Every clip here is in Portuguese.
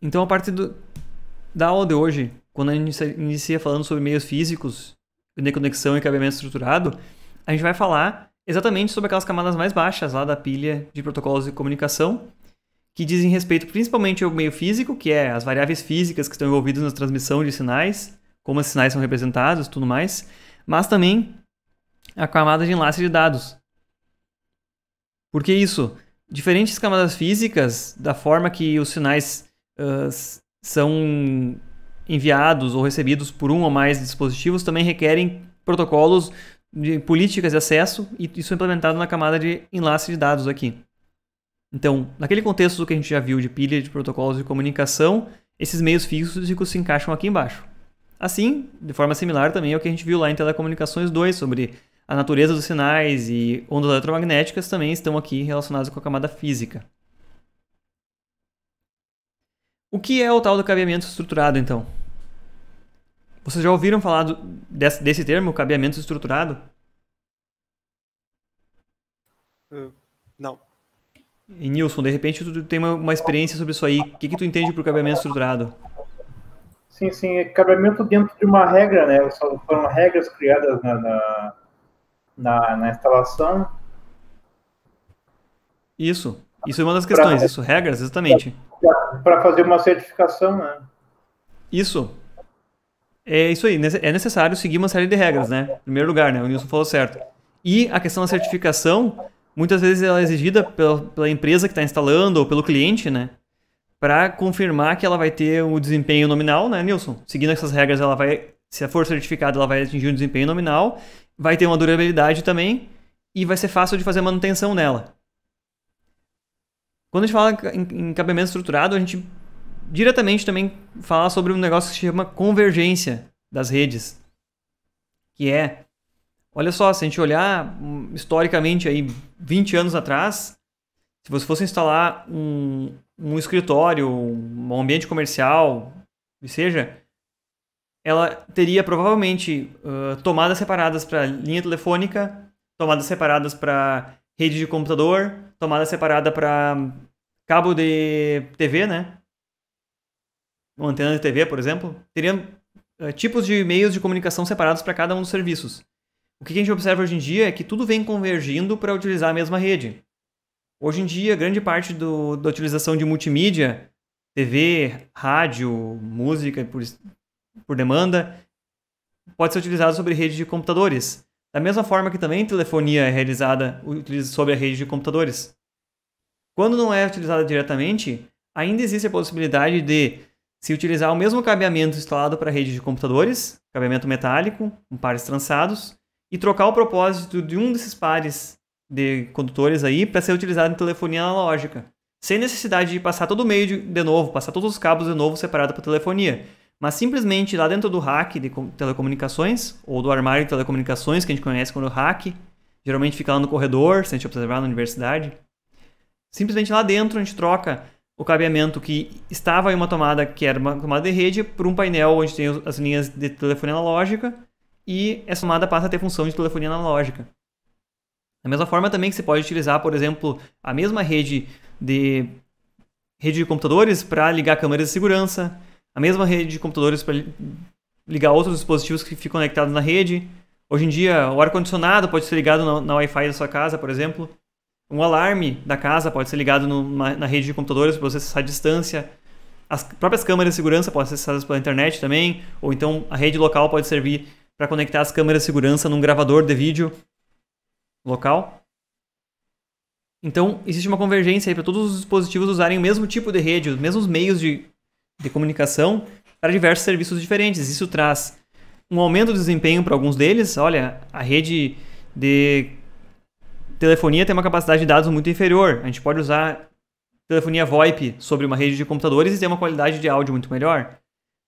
Então, a partir da aula de hoje, quando a gente inicia falando sobre meios físicos, de conexão e cabeamento estruturado, a gente vai falar exatamente sobre aquelas camadas mais baixas lá da pilha de protocolos de comunicação, que dizem respeito principalmente ao meio físico, que é as variáveis físicas que estão envolvidas na transmissão de sinais, como esses sinais são representados e tudo mais, mas também a camada de enlace de dados. Por que isso? Diferentes camadas físicas, da forma que os sinais são enviados ou recebidos por um ou mais dispositivos, também requerem protocolos de políticas de acesso, e isso é implementado na camada de enlace de dados aqui. Então, naquele contexto que a gente já viu de pilha de protocolos de comunicação, esses meios físicos se encaixam aqui embaixo. Assim, de forma similar também ao que a gente viu lá em Telecomunicações 2, sobre a natureza dos sinais e ondas eletromagnéticas também estão aqui relacionadas com a camada física. O que é o tal do cabeamento estruturado, então? Vocês já ouviram falar desse termo, cabeamento estruturado? Não. E Nilson, de repente tu tem uma experiência sobre isso aí. O que tu entende por cabeamento estruturado? Sim, é cabeamento dentro de uma regra, né? Foram regras criadas na instalação. Isso é uma das questões, regras, exatamente. Para fazer uma certificação, né? Isso. É isso aí, é necessário seguir uma série de regras, né? Em primeiro lugar, né? O Nilson falou certo. E a questão da certificação, muitas vezes ela é exigida pela empresa que está instalando ou pelo cliente, né? Para confirmar que ela vai ter o desempenho nominal, né, Nilson? Seguindo essas regras, ela vai, se for certificada, ela vai atingir um desempenho nominal, vai ter uma durabilidade também e vai ser fácil de fazer manutenção nela. Quando a gente fala em cabeamento estruturado, a gente diretamente também fala sobre um negócio que se chama convergência das redes. Que é, olha só, se a gente olhar historicamente aí 20 anos atrás, se você fosse instalar um escritório, um ambiente comercial, que seja, ela teria provavelmente tomadas separadas para linha telefônica, tomadas separadas para rede de computador, tomada separada para cabo de TV, né? Uma antena de TV, por exemplo. Teria tipos de meios de comunicação separados para cada um dos serviços. O que a gente observa hoje em dia é que tudo vem convergindo para utilizar a mesma rede. Hoje em dia, grande parte da utilização de multimídia, TV, rádio, música por demanda, pode ser utilizado sobre rede de computadores. Da mesma forma que também telefonia é realizada sobre a rede de computadores. Quando não é utilizada diretamente, ainda existe a possibilidade de se utilizar o mesmo cabeamento instalado para a rede de computadores, cabeamento metálico, com pares trançados, e trocar o propósito de um desses pares de condutores aí para ser utilizado em telefonia analógica, sem necessidade de passar todo o meio de novo, passar todos os cabos de novo separado para telefonia, mas simplesmente lá dentro do rack de telecomunicações, ou do armário de telecomunicações, que a gente conhece como rack, geralmente fica lá no corredor, se a gente observar na universidade, simplesmente lá dentro a gente troca o cabeamento que estava em uma tomada que era uma tomada de rede por um painel onde tem as linhas de telefonia analógica, e essa tomada passa a ter função de telefonia analógica. Da mesma forma também que você pode utilizar, por exemplo, a mesma rede de computadores para ligar câmeras de segurança, a mesma rede de computadores para ligar outros dispositivos que ficam conectados na rede. Hoje em dia, o ar-condicionado pode ser ligado na Wi-Fi da sua casa, por exemplo. Um alarme da casa pode ser ligado na rede de computadores para você acessar a distância. As próprias câmeras de segurança podem ser acessadas pela internet também, ou então a rede local pode servir para conectar as câmeras de segurança num gravador de vídeo local. Então, existe uma convergência aí para todos os dispositivos usarem o mesmo tipo de rede, os mesmos meios de comunicação para diversos serviços diferentes. Isso traz um aumento do desempenho para alguns deles. Olha, a rede de telefonia tem uma capacidade de dados muito inferior. A gente pode usar telefonia VoIP sobre uma rede de computadores e ter uma qualidade de áudio muito melhor.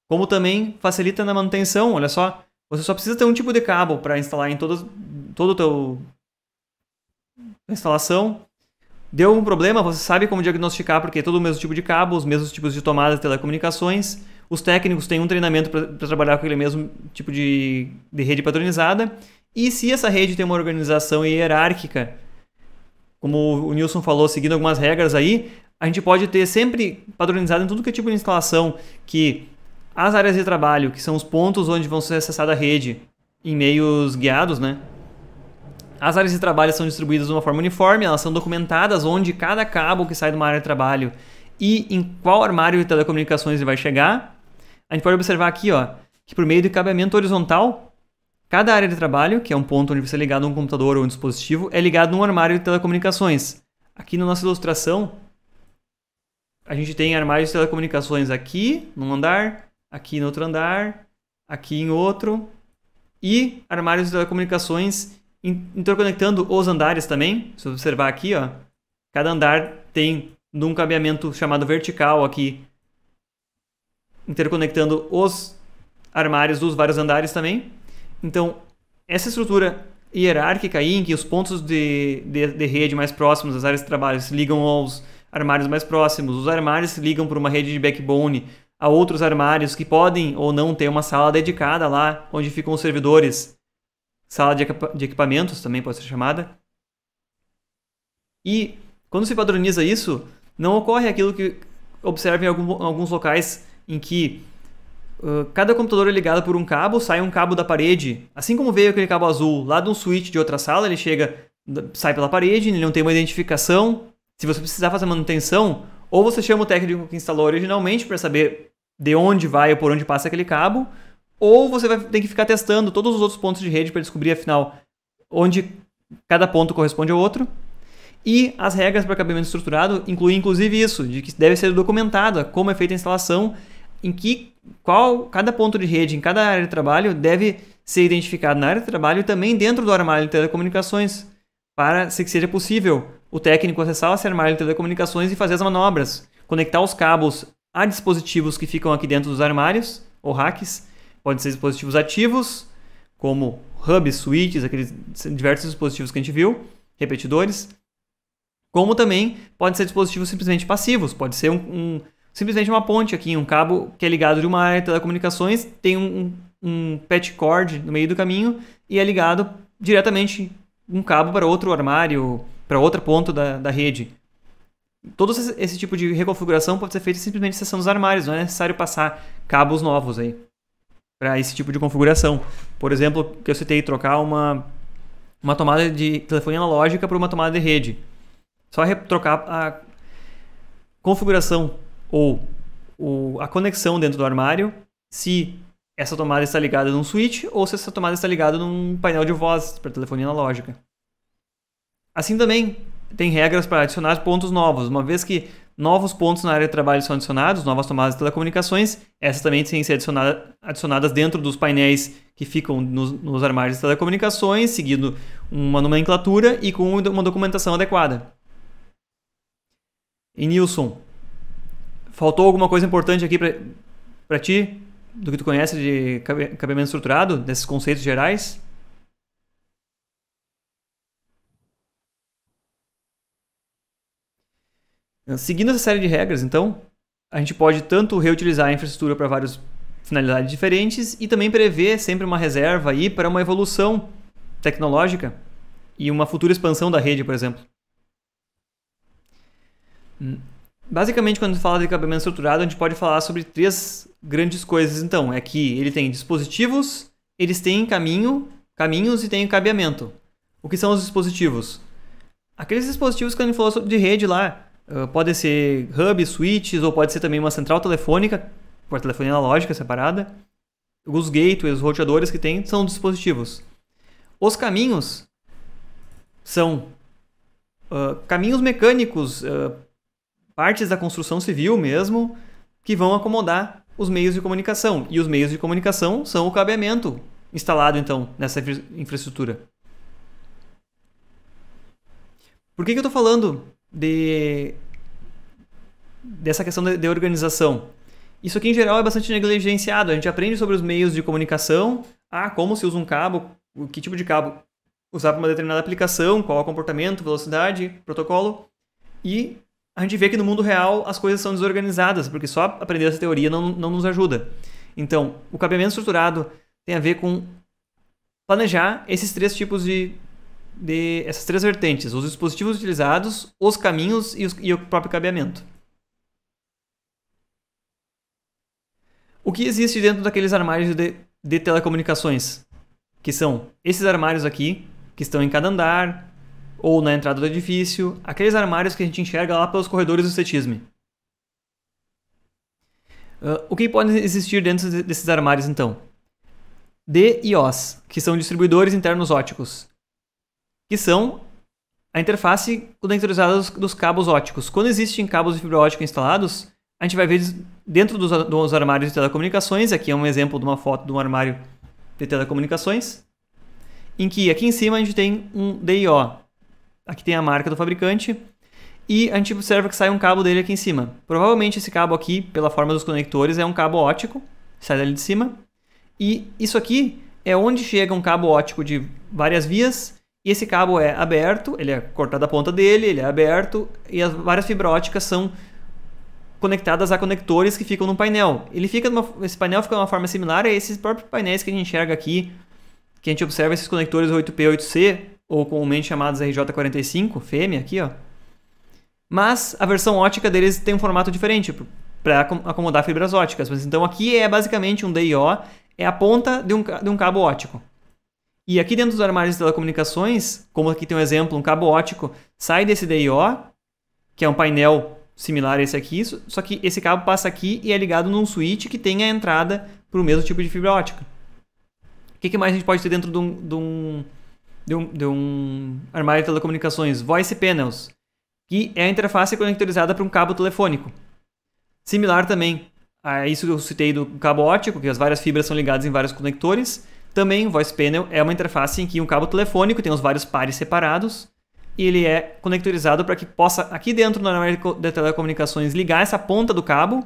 Como também facilita na manutenção. Olha só, você só precisa ter um tipo de cabo para instalar em todo o teu instalação. Deu algum problema, você sabe como diagnosticar, porque é todo o mesmo tipo de cabo, os mesmos tipos de tomadas de telecomunicações. Os técnicos têm um treinamento para trabalhar com aquele mesmo tipo de rede padronizada. E se essa rede tem uma organização hierárquica, como o Nilson falou, seguindo algumas regras aí, a gente pode ter sempre padronizado em tudo que é tipo de instalação que as áreas de trabalho, que são os pontos onde vão ser acessada a rede em meios guiados, né? As áreas de trabalho são distribuídas de uma forma uniforme, elas são documentadas onde cada cabo que sai de uma área de trabalho e em qual armário de telecomunicações ele vai chegar. A gente pode observar aqui, ó, que por meio de cabeamento horizontal, cada área de trabalho, que é um ponto onde você é ligado a um computador ou um dispositivo, é ligado num armário de telecomunicações. Aqui na nossa ilustração, a gente tem armários de telecomunicações aqui num andar, aqui no outro andar, aqui em outro, e armários de telecomunicações interconectando os andares também. Se você observar aqui, ó, cada andar tem um cabeamento chamado vertical aqui, interconectando os armários dos vários andares também. Então, essa estrutura hierárquica aí, em que os pontos de rede mais próximos das áreas de trabalho se ligam aos armários mais próximos, os armários se ligam por uma rede de backbone a outros armários que podem ou não ter uma sala dedicada lá, onde ficam os servidores. Sala de equipamentos também pode ser chamada. E quando se padroniza isso, não ocorre aquilo que observa em alguns locais em que cada computador é ligado por um cabo, sai um cabo da parede, assim como veio aquele cabo azul lá de um switch de outra sala, ele sai pela parede, ele não tem uma identificação. Se você precisar fazer manutenção, ou você chama o técnico que instalou originalmente para saber de onde vai ou por onde passa aquele cabo, ou você vai ter que ficar testando todos os outros pontos de rede para descobrir, afinal, onde cada ponto corresponde ao outro. E as regras para cabeamento estruturado incluem, inclusive, isso, de que deve ser documentada como é feita a instalação, em que cada ponto de rede em cada área de trabalho deve ser identificado na área de trabalho e também dentro do armário de telecomunicações, para que seja possível o técnico acessar esse armário de telecomunicações e fazer as manobras, conectar os cabos a dispositivos que ficam aqui dentro dos armários, ou racks. Podem ser dispositivos ativos, como hubs, switches, aqueles diversos dispositivos que a gente viu, repetidores. Como também podem ser dispositivos simplesmente passivos. Pode ser simplesmente uma ponte aqui, um cabo que é ligado de uma área de telecomunicações, tem um patch cord no meio do caminho e é ligado diretamente um cabo para outro armário, para outro ponto da rede. Todo esse tipo de reconfiguração pode ser feito simplesmente acessando os armários, não é necessário passar cabos novos aí para esse tipo de configuração. Por exemplo, que eu citei, trocar uma tomada de telefonia analógica por uma tomada de rede. Só trocar a configuração ou a conexão dentro do armário, se essa tomada está ligada num switch ou se essa tomada está ligada num painel de voz para telefonia analógica. Assim também tem regras para adicionar pontos novos. Uma vez que novos pontos na área de trabalho são adicionados, novas tomadas de telecomunicações, essas também têm que ser adicionadas dentro dos painéis que ficam nos armários de telecomunicações, seguindo uma nomenclatura e com uma documentação adequada. E Nilson, faltou alguma coisa importante aqui para ti, do que tu conhece de cabeamento estruturado, desses conceitos gerais? Seguindo essa série de regras, então, a gente pode tanto reutilizar a infraestrutura para várias finalidades diferentes e também prever sempre uma reserva aí para uma evolução tecnológica e uma futura expansão da rede, por exemplo. Basicamente, quando a gente fala de cabeamento estruturado, a gente pode falar sobre três grandes coisas. Então, é que ele tem dispositivos, eles têm caminhos e tem cabeamento. O que são os dispositivos? Aqueles dispositivos que a gente falou de rede lá, podem ser hubs, switches, ou pode ser também uma central telefônica, com a telefonia analógica separada. Os gateways, os roteadores que tem, são dispositivos. Os caminhos são caminhos mecânicos, partes da construção civil mesmo, que vão acomodar os meios de comunicação. E os meios de comunicação são o cabeamento instalado, então, nessa infraestrutura. Por que eu estou falando dessa questão de organização? Isso aqui, em geral, é bastante negligenciado. A gente aprende sobre os meios de comunicação, como se usa um cabo, que tipo de cabo usar para uma determinada aplicação, qual é o comportamento, velocidade, protocolo. E a gente vê que no mundo real as coisas são desorganizadas, porque só aprender essa teoria não nos ajuda. Então, o cabeamento estruturado tem a ver com planejar esses três tipos de essas três vertentes: os dispositivos utilizados, os caminhos e o próprio cabeamento. O que existe dentro daqueles armários de telecomunicações? Que são esses armários aqui, que estão em cada andar, ou na entrada do edifício, aqueles armários que a gente enxerga lá pelos corredores do CETISM. O que pode existir dentro desses armários, então? DIOs, que são distribuidores internos óticos, que são a interface conectorizada dos cabos óticos. Quando existem cabos de fibra ótica instalados, a gente vai ver dentro dos armários de telecomunicações, aqui é um exemplo de uma foto de um armário de telecomunicações, em que aqui em cima a gente tem um DIO. Aqui tem a marca do fabricante e a gente observa que sai um cabo dele aqui em cima. Provavelmente esse cabo aqui, pela forma dos conectores, é um cabo ótico, sai dali de cima. E isso aqui é onde chega um cabo ótico de várias vias e esse cabo é aberto, ele é cortado a ponta dele, ele é aberto e as várias fibras óticas são conectadas a conectores que ficam no painel. Esse painel fica de uma forma similar a esses próprios painéis que a gente enxerga aqui, que a gente observa esses conectores 8P e 8C, ou comumente chamados RJ45, fêmea aqui, ó. Mas a versão ótica deles tem um formato diferente para acomodar fibras óticas. Mas então aqui é basicamente um DIO, é a ponta de um cabo ótico. E aqui dentro dos armários de telecomunicações, como aqui tem um exemplo, um cabo ótico sai desse DIO, que é um painel similar a esse aqui, só que esse cabo passa aqui e é ligado num switch que tem a entrada para o mesmo tipo de fibra ótica. O que mais a gente pode ter dentro de um armário de telecomunicações? Voice panels, que é a interface conectorizada para um cabo telefônico. Similar também a isso que eu citei do cabo ótico, que as várias fibras são ligadas em vários conectores. Também o voice panel é uma interface em que um cabo telefônico tem os vários pares separados e ele é conectorizado para que possa, aqui dentro do armário de telecomunicações, ligar essa ponta do cabo,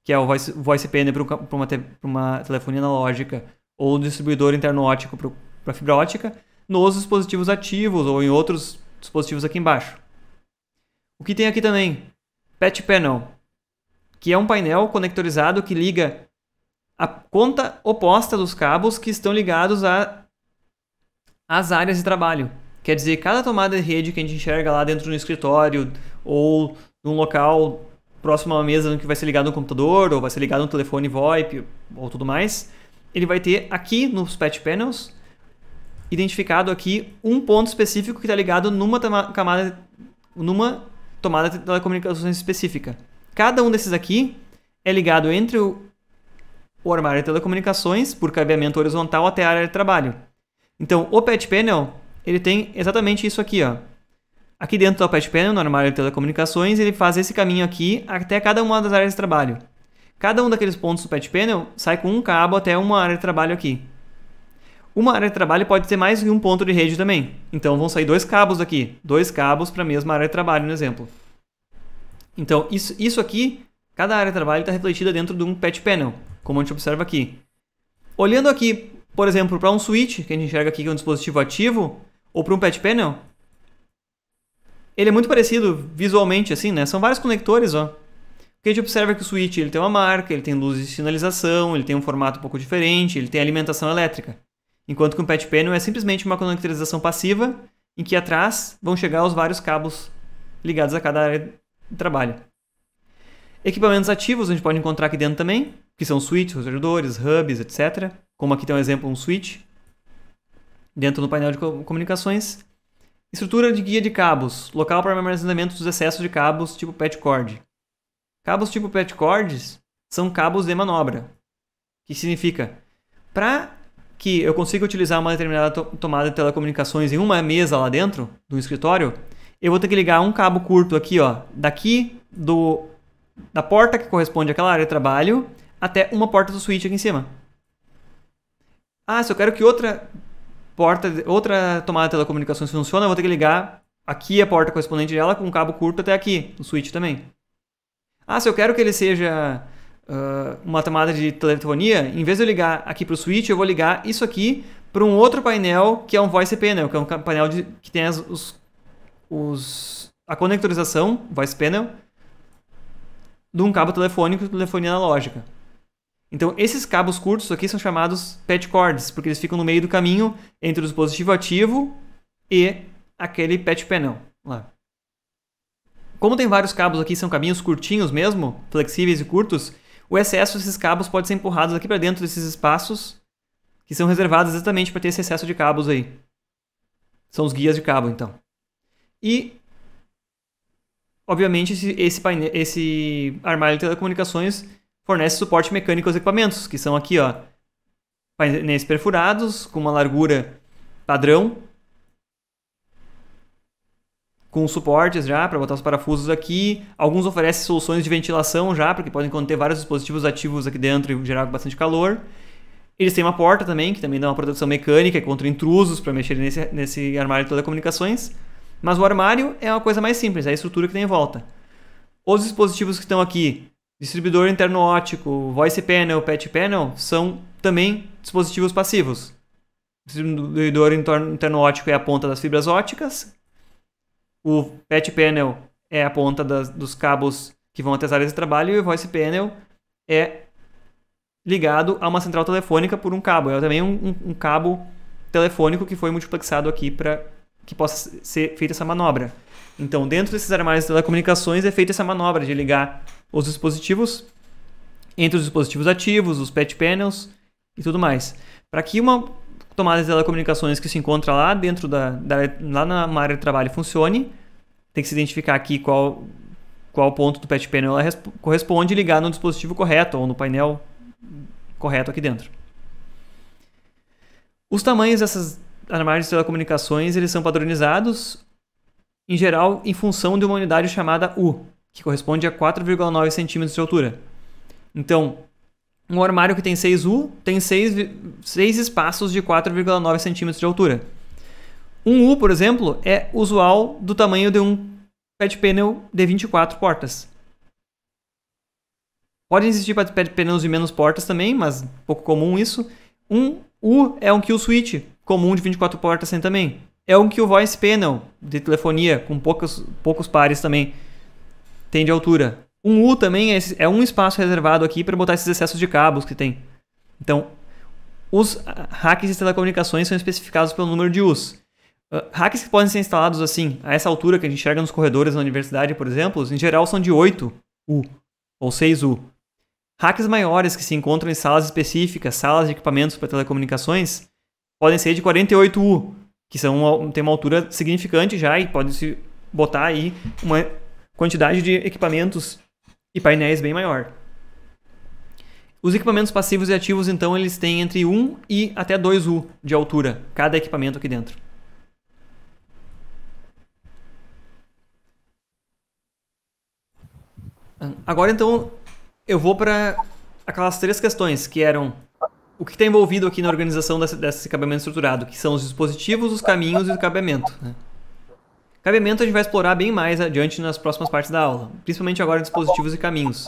que é o voice panel para uma telefonia analógica, ou o distribuidor interno ótico para fibra ótica, nos dispositivos ativos ou em outros dispositivos aqui embaixo. O que tem aqui também? Patch Panel, que é um painel conectorizado que liga a ponta oposta dos cabos que estão ligados às áreas de trabalho. Quer dizer, cada tomada de rede que a gente enxerga lá dentro do escritório ou num local próximo a uma mesa que vai ser ligado no computador ou vai ser ligado no telefone VoIP ou tudo mais, ele vai ter aqui nos Patch Panels identificado aqui um ponto específico que está ligado numa tomada de telecomunicações específica. Cada um desses aqui é ligado entre o armário de telecomunicações por cabeamento horizontal até a área de trabalho. Então, o Patch Panel ele tem exatamente isso aqui, ó. Aqui dentro do Patch Panel, no armário de telecomunicações, ele faz esse caminho aqui até cada uma das áreas de trabalho. Cada um daqueles pontos do Patch Panel sai com um cabo até uma área de trabalho aqui. Uma área de trabalho pode ter mais de um ponto de rede também. Então vão sair dois cabos daqui. Dois cabos para a mesma área de trabalho, no exemplo. Então isso aqui, cada área de trabalho está refletida dentro de um Patch Panel, como a gente observa aqui. Olhando aqui, por exemplo, para um switch, que a gente enxerga aqui que é um dispositivo ativo, ou para um Patch Panel, ele é muito parecido visualmente, assim, né? São vários conectores, ó. Porque a gente observa que o switch ele tem uma marca, ele tem luzes de sinalização, ele tem um formato um pouco diferente, ele tem alimentação elétrica. Enquanto que um Patch Panel é simplesmente uma conectorização passiva, em que atrás vão chegar os vários cabos ligados a cada área de trabalho. Equipamentos ativos a gente pode encontrar aqui dentro também, que são switches, roteadores, hubs, etc. Como aqui tem um exemplo, um switch, dentro do painel de comunicações. Estrutura de guia de cabos, local para armazenamento dos excessos de cabos tipo patch cord. Cabos tipo patch cords são cabos de manobra, que significa, para que eu consiga utilizar uma determinada tomada de telecomunicações em uma mesa lá dentro do escritório, eu vou ter que ligar um cabo curto aqui, ó, daqui da porta que corresponde àquela área de trabalho até uma porta do switch aqui em cima. Ah, se eu quero que outra tomada de telecomunicações funcione, eu vou ter que ligar aqui a porta correspondente dela com um cabo curto até aqui, no switch também. Ah, se eu quero que ele seja uma tomada de telefonia, em vez de eu ligar aqui para o switch, eu vou ligar isso aqui para um outro painel que é um voice panel, que é um painel que tem a conectorização, voice panel, de um cabo telefônico de telefonia analógica. Então, esses cabos curtos aqui são chamados patch cords, porque eles ficam no meio do caminho entre o dispositivo ativo e aquele patch panel lá. Como tem vários cabos aqui, são caminhos curtinhos mesmo, flexíveis e curtos, o excesso desses cabos pode ser empurrados aqui para dentro desses espaços que são reservados exatamente para ter esse excesso de cabos aí. São os guias de cabo, então. E, obviamente, esse armário de telecomunicações fornece suporte mecânico aos equipamentos, que são aqui, ó, painéis perfurados, com uma largura padrão, com suportes já para botar os parafusos aqui. Alguns oferecem soluções de ventilação já, porque podem conter vários dispositivos ativos aqui dentro e gerar bastante calor. Eles têm uma porta também, que também dá uma proteção mecânica contra intrusos para mexer nesse armário de telecomunicações. Mas o armário é uma coisa mais simples, é a estrutura que tem em volta. Os dispositivos que estão aqui, distribuidor interno óptico, voice panel, patch panel, são também dispositivos passivos. O distribuidor interno óptico é a ponta das fibras ópticas. O patch panel é a ponta dos cabos que vão até as áreas de trabalho. E o voice panel é ligado a uma central telefônica por um cabo. É também um cabo telefônico que foi multiplexado aqui para que possa ser feita essa manobra. Então, dentro desses armários de telecomunicações é feita essa manobra de ligar os dispositivos entre os dispositivos ativos, os patch panels e tudo mais. Para que uma tomada de telecomunicações que se encontra lá dentro lá na área de trabalho funcione, tem que se identificar aqui qual ponto do patch panel ela corresponde e ligar no dispositivo correto ou no painel correto aqui dentro. Os tamanhos dessas armários de telecomunicações eles são padronizados, em geral, em função de uma unidade chamada U, que corresponde a 4,9 centímetros de altura. Então, um armário que tem 6U tem 6 espaços de 4,9 centímetros de altura. Um U, por exemplo, é usual do tamanho de um patch panel de 24 portas. Podem existir patch panels de menos portas também, mas pouco comum isso. Um U é um kill switch comum de 24 portas também. É um kill voice panel de telefonia com poucos pares também tem de altura. Um U também é um espaço reservado aqui para botar esses excessos de cabos que tem. Então, os racks de telecomunicações são especificados pelo número de U's. Racks que podem ser instalados assim, a essa altura que a gente enxerga nos corredores da universidade, por exemplo, em geral são de 8U ou 6U. Racks maiores que se encontram em salas específicas, salas de equipamentos para telecomunicações, podem ser de 48U, que tem uma altura significante já e pode-se botar aí uma quantidade de equipamentos e painéis bem maior. Os equipamentos passivos e ativos, então, eles têm entre 1 e até 2U de altura, cada equipamento aqui dentro. Agora, então, eu vou para aquelas 3 questões, que eram o que está envolvido aqui na organização desse cabeamento estruturado, que são os dispositivos, os caminhos e o cabeamento, né? Cabeamento a gente vai explorar bem mais adiante nas próximas partes da aula, principalmente agora dispositivos e caminhos.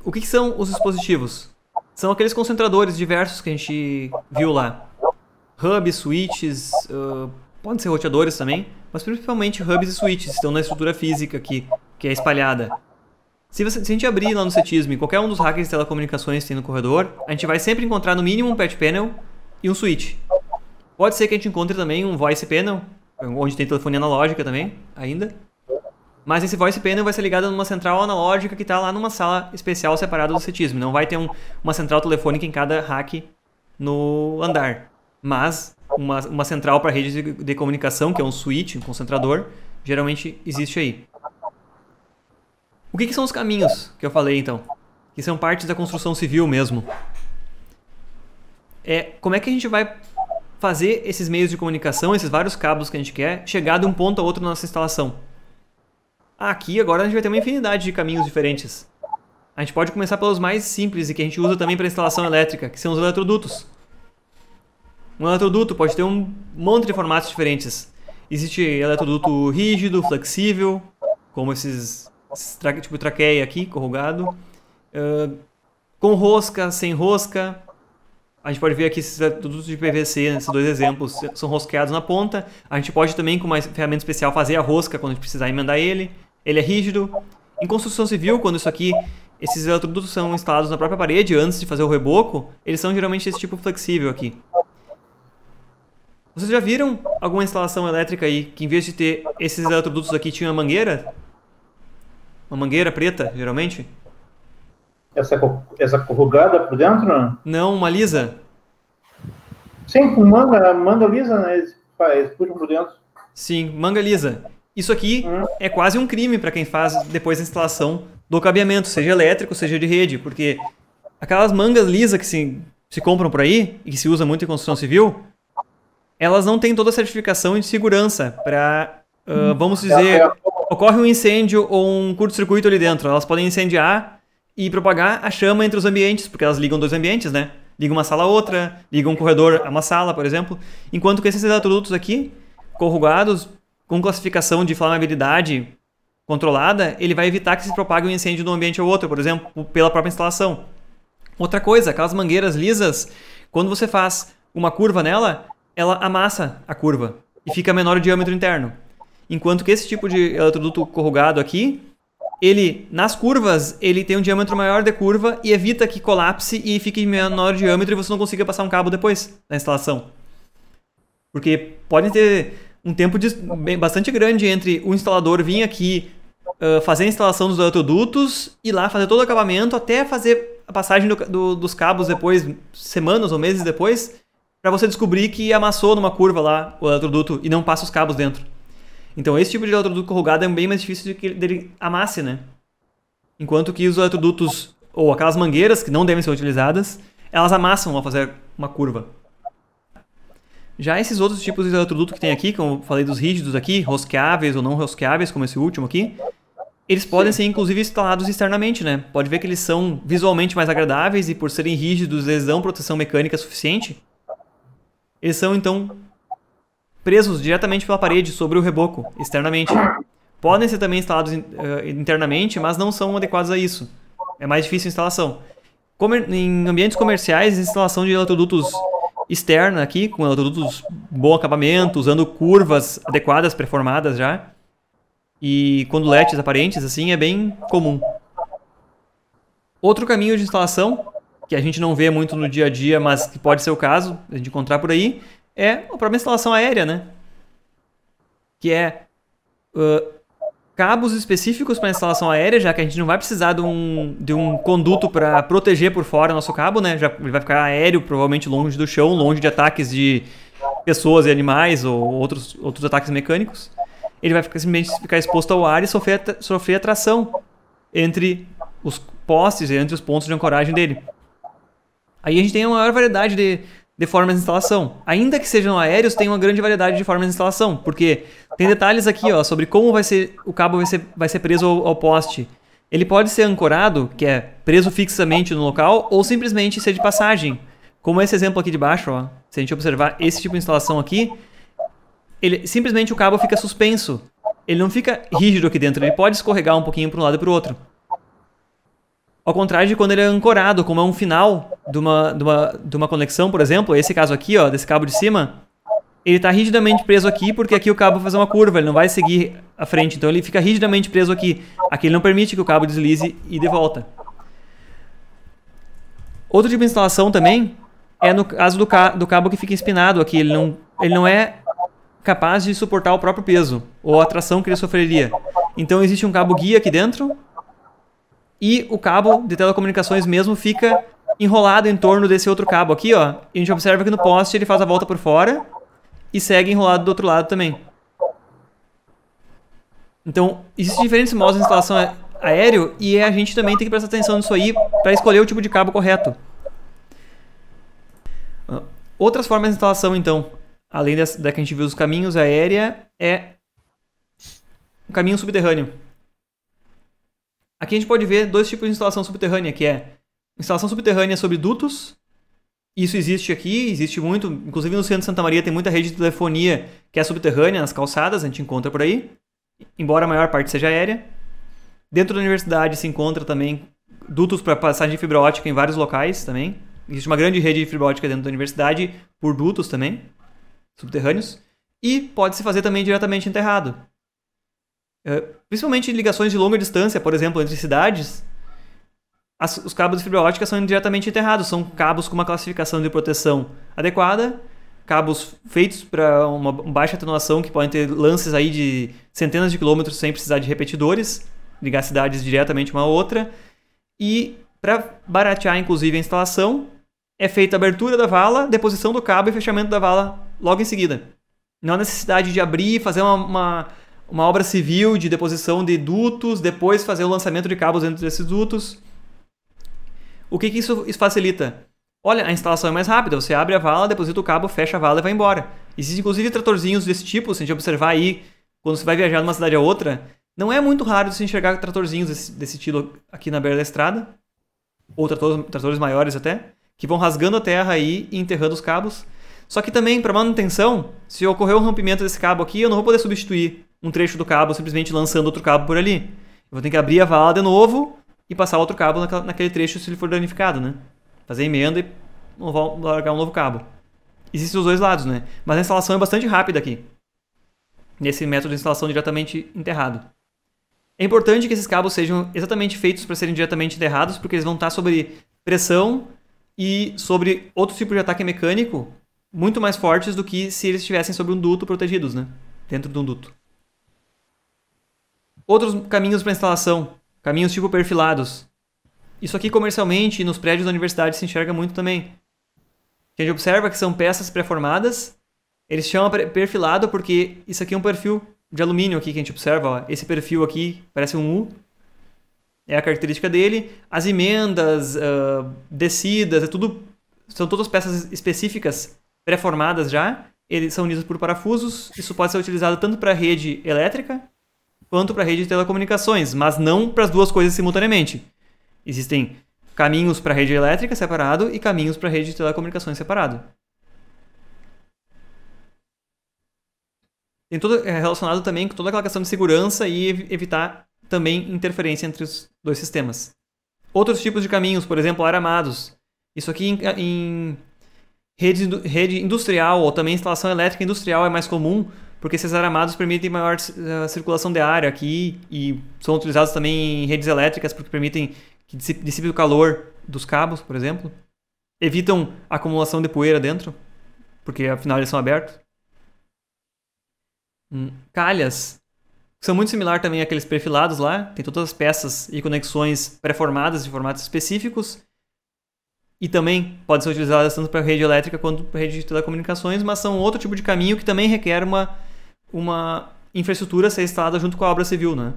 O que são os dispositivos? São aqueles concentradores diversos que a gente viu lá. Hubs, switches, podem ser roteadores também, mas principalmente hubs e switches estão na estrutura física aqui, que é espalhada. Se a gente abrir lá no CETISM qualquer um dos hackers de telecomunicações que tem no corredor, a gente vai sempre encontrar no mínimo um patch panel e um switch. Pode ser que a gente encontre também um voice panel, onde tem telefonia analógica também, ainda. Mas esse voice panel vai ser ligado numa central analógica que está lá numa sala especial separada do CETISM. Não vai ter uma central telefônica em cada rack no andar. Mas uma central para rede de comunicação, que é um switch, um concentrador, geralmente existe aí. O que são os caminhos que eu falei, então? Que são partes da construção civil mesmo. Como é que a gente vai fazer esses meios de comunicação, esses vários cabos que a gente quer, chegar de um ponto a outro na nossa instalação? Aqui agora a gente vai ter uma infinidade de caminhos diferentes. A gente pode começar pelos mais simples e que a gente usa também para instalação elétrica, que são os eletrodutos. Um eletroduto pode ter um monte de formatos diferentes. Existe eletroduto rígido, flexível, como esses tipo traqueia aqui, corrugado. Com rosca, sem rosca. A gente pode ver aqui esses eletrodutos de PVC, esses 2 exemplos, são rosqueados na ponta. A gente pode também, com uma ferramenta especial, fazer a rosca quando a gente precisar emendar ele. Ele é rígido. Em construção civil, quando esses eletrodutos são instalados na própria parede, antes de fazer o reboco, eles são geralmente esse tipo flexível aqui. Vocês já viram alguma instalação elétrica aí que em vez de ter esses eletrodutos aqui tinha uma mangueira? Uma mangueira preta, geralmente? Essa corrugada por dentro, né? Não, uma lisa? Sim, com manga lisa, né? Eles puxam por dentro. Sim, manga lisa. Isso aqui é quase um crime para quem faz depois a instalação do cabeamento, seja elétrico, seja de rede, porque aquelas mangas lisas que se compram por aí e que se usa muito em construção civil, elas não têm toda a certificação de segurança para, vamos dizer, ocorre um incêndio ou um curto-circuito ali dentro. Elas podem incendiar e propagar a chama entre os ambientes, porque elas ligam dois ambientes, né? Ligam uma sala a outra, ligam um corredor a uma sala, por exemplo. Enquanto que esses eletrodutos aqui, corrugados, com classificação de flamabilidade controlada, ele vai evitar que se propague um incêndio de um ambiente ao outro, por exemplo, pela própria instalação. Outra coisa, aquelas mangueiras lisas, quando você faz uma curva nela, ela amassa a curva e fica menor o diâmetro interno. Enquanto que esse tipo de eletroduto corrugado aqui, ele, nas curvas, ele tem um diâmetro maior de curva e evita que colapse e fique menor diâmetro e você não consiga passar um cabo depois da instalação. Porque pode ter um tempo bastante grande entre o instalador vir aqui fazer a instalação dos eletrodutos, ir lá fazer todo o acabamento, até fazer a passagem dos cabos depois, semanas ou meses depois, para você descobrir que amassou numa curva lá o eletroduto e não passa os cabos dentro. Então esse tipo de eletroduto corrugado é bem mais difícil de que ele amasse, né? Enquanto que os eletrodutos, ou aquelas mangueiras que não devem ser utilizadas, elas amassam ao fazer uma curva. Já esses outros tipos de eletroduto que tem aqui, como eu falei dos rígidos aqui, rosqueáveis ou não rosqueáveis, como esse último aqui, eles podem ser inclusive instalados externamente, né? Pode ver que eles são visualmente mais agradáveis e por serem rígidos eles dão proteção mecânica suficiente. Eles são então presos diretamente pela parede sobre o reboco, externamente. Podem ser também instalados internamente, mas não são adequados a isso. É mais difícil a instalação. Em ambientes comerciais, a instalação de eletrodutos externa aqui, com eletrodutos bom acabamento, usando curvas adequadas, pré-formadas já, e conduletes aparentes, assim, é bem comum. Outro caminho de instalação, que a gente não vê muito no dia a dia, mas que pode ser o caso, a gente encontrar por aí, é a própria instalação aérea, né? Que é cabos específicos para instalação aérea, já que a gente não vai precisar de um conduto para proteger por fora o nosso cabo, né? Ele vai ficar aéreo, provavelmente longe do chão, longe de ataques de pessoas e animais ou outros ataques mecânicos. Ele vai simplesmente ficar exposto ao ar e sofrer atração entre os postes e entre os pontos de ancoragem dele. Aí a gente tem uma maior variedade de formas de instalação. Ainda que sejam aéreos, tem uma grande variedade de formas de instalação, porque tem detalhes aqui, ó, sobre como o cabo vai ser preso ao poste. Ele pode ser ancorado, que é preso fixamente no local, ou simplesmente ser de passagem. Como esse exemplo aqui de baixo, ó, se a gente observar esse tipo de instalação aqui, simplesmente o cabo fica suspenso. Ele não fica rígido aqui dentro, ele pode escorregar um pouquinho para um lado e para o outro. Ao contrário de quando ele é ancorado, como é um final de uma conexão, por exemplo, esse caso aqui, ó, desse cabo de cima, ele está rigidamente preso aqui porque aqui o cabo vai fazer uma curva, ele não vai seguir à frente, então ele fica rigidamente preso aqui. Aqui ele não permite que o cabo deslize e dê volta. Outro tipo de instalação também é no caso do cabo que fica espinado aqui, ele não é capaz de suportar o próprio peso ou a tração que ele sofreria. Então existe um cabo guia aqui dentro e o cabo de telecomunicações mesmo fica enrolado em torno desse outro cabo aqui, ó. E a gente observa que no poste ele faz a volta por fora e segue enrolado do outro lado também. Então, existem diferentes modos de instalação aéreo e a gente também tem que prestar atenção nisso aí para escolher o tipo de cabo correto. Outras formas de instalação, então, além da que a gente viu os caminhos aérea, é o caminho subterrâneo. Aqui a gente pode ver dois tipos de instalação subterrânea, que é instalação subterrânea sobre dutos. Isso existe aqui, existe muito. Inclusive no centro de Santa Maria tem muita rede de telefonia que é subterrânea, nas calçadas, a gente encontra por aí. Embora a maior parte seja aérea. Dentro da universidade se encontra também dutos para passagem de fibra ótica em vários locais também. Existe uma grande rede de fibra ótica dentro da universidade por dutos também, subterrâneos. E pode-se fazer também diretamente enterrado. Principalmente em ligações de longa distância, por exemplo, entre cidades, os cabos de fibra ótica são diretamente enterrados. São cabos com uma classificação de proteção adequada, cabos feitos para uma baixa atenuação, que podem ter lances aí de centenas de quilômetros sem precisar de repetidores, ligar cidades diretamente uma a outra. E para baratear, inclusive, a instalação, é feita a abertura da vala, deposição do cabo e fechamento da vala logo em seguida. Não há necessidade de abrir e fazer uma obra civil de deposição de dutos, depois fazer o lançamento de cabos dentro desses dutos. O que isso facilita? Olha, a instalação é mais rápida. Você abre a vala, deposita o cabo, fecha a vala e vai embora. Existem inclusive tratorzinhos desse tipo, se a gente observar aí, quando você vai viajar de uma cidade a outra, não é muito raro você enxergar tratorzinhos desse estilo aqui na beira da estrada, ou tratores maiores até, que vão rasgando a terra aí e enterrando os cabos. Só que também, para manutenção, se ocorrer um rompimento desse cabo aqui, eu não vou poder substituir um trecho do cabo simplesmente lançando outro cabo por ali. Eu vou ter que abrir a vala de novo e passar outro cabo naquele trecho se ele for danificado, né? Fazer emenda e largar um novo cabo. Existem os dois lados, né? Mas a instalação é bastante rápida aqui, nesse método de instalação diretamente enterrado. É importante que esses cabos sejam exatamente feitos para serem diretamente enterrados, porque eles vão estar sob pressão e sobre outro tipo de ataque mecânico muito mais fortes do que se eles estivessem sobre um duto protegidos, né? Dentro de um duto. Outros caminhos para instalação, caminhos tipo perfilados. Isso aqui comercialmente nos prédios da universidade se enxerga muito também. A gente observa que são peças pré-formadas, eles chamam perfilado porque isso aqui é um perfil de alumínio aqui que a gente observa. Ó. Esse perfil aqui parece um U, é a característica dele. As emendas, descidas, são todas peças específicas pré-formadas já. Eles são unidos por parafusos. Isso pode ser utilizado tanto para rede elétrica quanto para rede de telecomunicações, mas não para as duas coisas simultaneamente. Existem caminhos para rede elétrica separado e caminhos para rede de telecomunicações separado. Tem tudo relacionado também com toda aquela questão de segurança e evitar também interferência entre os dois sistemas. Outros tipos de caminhos, por exemplo, aramados. Isso aqui em rede industrial ou também instalação elétrica industrial é mais comum, porque esses aramados permitem maior circulação de ar aqui e são utilizados também em redes elétricas porque permitem que dissipe o calor dos cabos, por exemplo. Evitam a acumulação de poeira dentro, porque afinal eles são abertos. Calhas, que são muito similares também àqueles perfilados lá. Tem todas as peças e conexões pré-formadas de formatos específicos. E também podem ser utilizadas tanto para rede elétrica quanto para rede de telecomunicações, mas são outro tipo de caminho que também requer uma infraestrutura a ser instalada junto com a obra civil, né?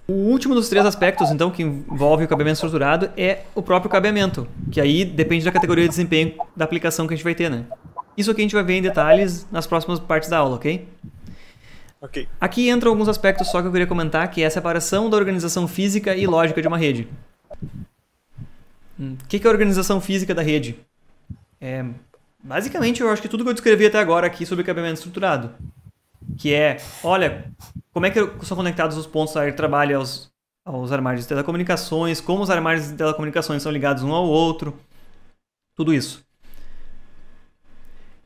O último dos três aspectos, então, que envolve o cabeamento estruturado é o próprio cabeamento, que aí depende da categoria de desempenho da aplicação que a gente vai ter, né? Isso aqui a gente vai ver em detalhes nas próximas partes da aula, ok? Ok. Aqui entram alguns aspectos só que eu queria comentar, que é a separação da organização física e lógica de uma rede. O que é a organização física da rede? Basicamente, eu acho que tudo que eu descrevi até agora aqui sobre cabeamento estruturado. Que é, olha, como é que são conectados os pontos da área de trabalho aos armários de telecomunicações, como os armários de telecomunicações são ligados um ao outro, tudo isso.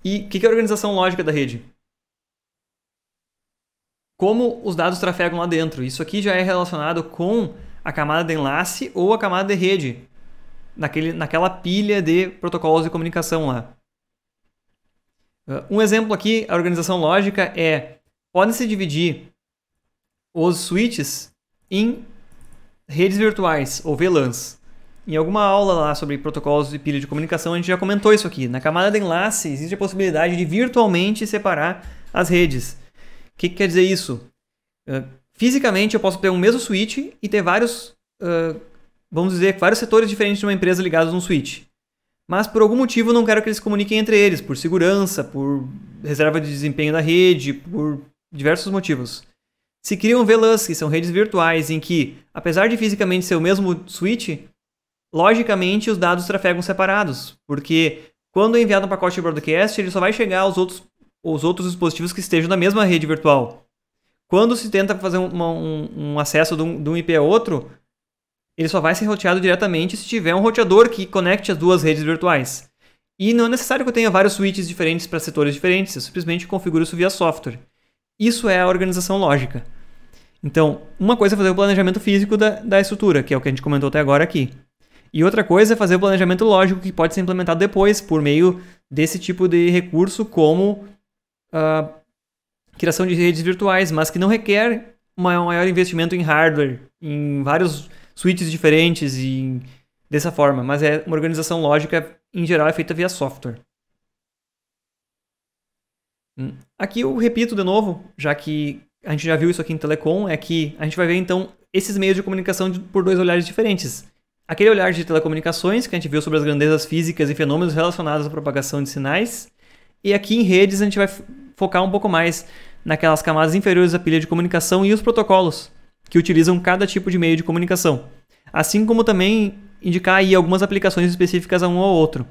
E o que é a organização lógica da rede? Como os dados trafegam lá dentro. Isso aqui já é relacionado com a camada de enlace ou a camada de rede, naquela pilha de protocolos de comunicação lá. Um exemplo aqui, a organização lógica podem-se dividir os switches em redes virtuais, ou VLANs. Em alguma aula lá sobre protocolos de pilha de comunicação, a gente já comentou isso aqui. Na camada de enlace, existe a possibilidade de virtualmente separar as redes. O que quer dizer isso? Fisicamente, eu posso ter um mesmo switch e ter vários setores diferentes de uma empresa ligados num switch. Mas por algum motivo eu não quero que eles se comuniquem entre eles, por segurança, por reserva de desempenho da rede, por diversos motivos. Se criam VLANs, que são redes virtuais, em que, apesar de fisicamente ser o mesmo switch, logicamente os dados trafegam separados, porque quando é enviado um pacote de broadcast, ele só vai chegar aos outros dispositivos que estejam na mesma rede virtual. Quando se tenta fazer um acesso de um IP a outro, ele só vai ser roteado diretamente se tiver um roteador que conecte as duas redes virtuais. E não é necessário que eu tenha vários switches diferentes para setores diferentes, eu simplesmente configuro isso via software. Isso é a organização lógica. Então, uma coisa é fazer o planejamento físico da estrutura, que é o que a gente comentou até agora aqui. E outra coisa é fazer o planejamento lógico, que pode ser implementado depois, por meio desse tipo de recurso, como criação de redes virtuais, mas que não requer um maior investimento em hardware, em vários switches diferentes e dessa forma. Mas é uma organização lógica, em geral, é feita via software. Aqui eu repito de novo, já que a gente já viu isso aqui em Telecom, é que a gente vai ver então esses meios de comunicação por dois olhares diferentes. Aquele olhar de telecomunicações, que a gente viu sobre as grandezas físicas e fenômenos relacionados à propagação de sinais. E aqui em redes a gente vai focar um pouco mais naquelas camadas inferiores da pilha de comunicação e os protocolos, que utilizam cada tipo de meio de comunicação. Assim como também indicar aí algumas aplicações específicas a um ou outro.